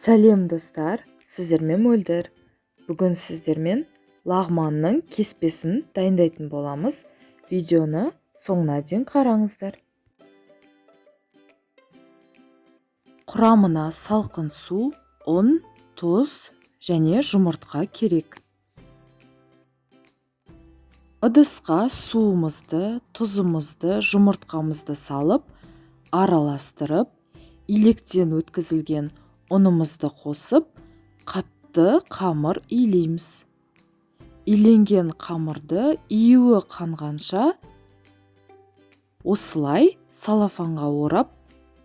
Сәлем достар, сіздермен мөлдір. Бүгін сіздермен лағманның кеспесін дайындайтын боламыз. Видеоны соңына дейін қараңыздар. Құрамына салқын су, ұн, тұз және жұмыртқа керек. Ыдысқа суымызды, тұзымызды, жұмыртқамызды салып, араластырып, илектен өткізілген ұнымызды қосып, қатты қамыр илейміз. Иленген қамырды июі қанғанша осылай салафанға орап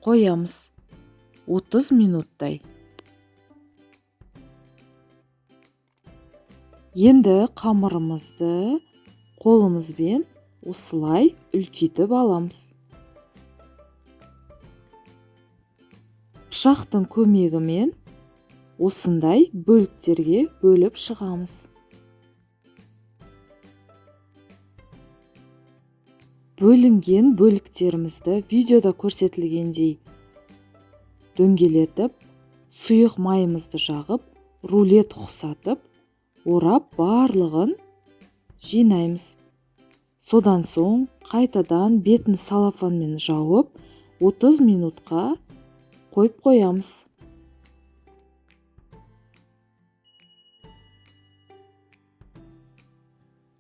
қоямыз. 30 минуттай. Енді қамырымызды қолымызбен осылай үлкейтіп аламыз. Пышақтың көмегімен осындай бөліктерге бөліп шығамыз. Бөлінген бөліктерімізді видеода көрсетілгендей дөңгелетіп, сұйық майымызды жағып, рулет ұқсатып, орап барлығын жинаймыз. Содан соң қайтадан бетін салафанмен жауып, 30 минутқа қойып қоямыз.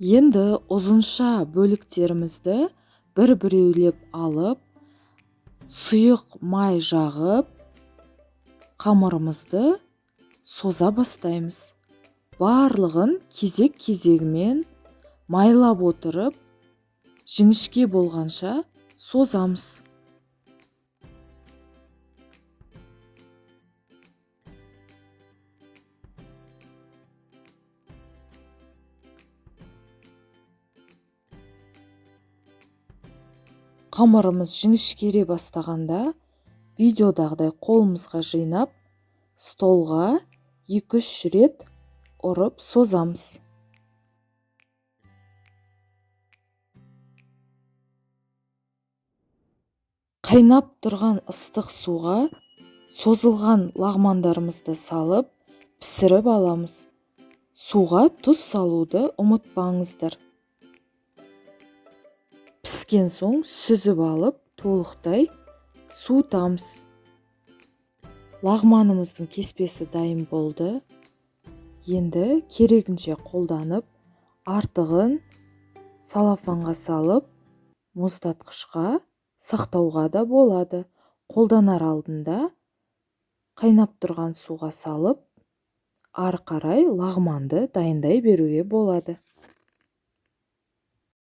Енді ұзынша бөліктерімізді бір-біреулеп алып, сұйық май жағып, қамырымызды соза бастаймыз. Барлығын кезек-кезегімен майлап отырып, жіңішке болғанша созамыз. Қамырымыз жіңішкере бастағанда, видеодағыдай қолымызға жинап, столға 2-3 рет ұрып созамыз. Қайнап тұрған ыстық суға созылған лағмандарымызды салып, пісіріп аламыз. Суға тұз салуды ұмытпаңыздар. Піскен соң сүзіп алып, толықтай суытамыз. Лағманымыздың кеспесі дайын болды. Енді керегінше қолданып, артығын салафанға салып, мұздатқышқа сақтауға да болады. Қолданар алдында қайнап тұрған суға салып, ары қарай лағманды дайындай беруге болады.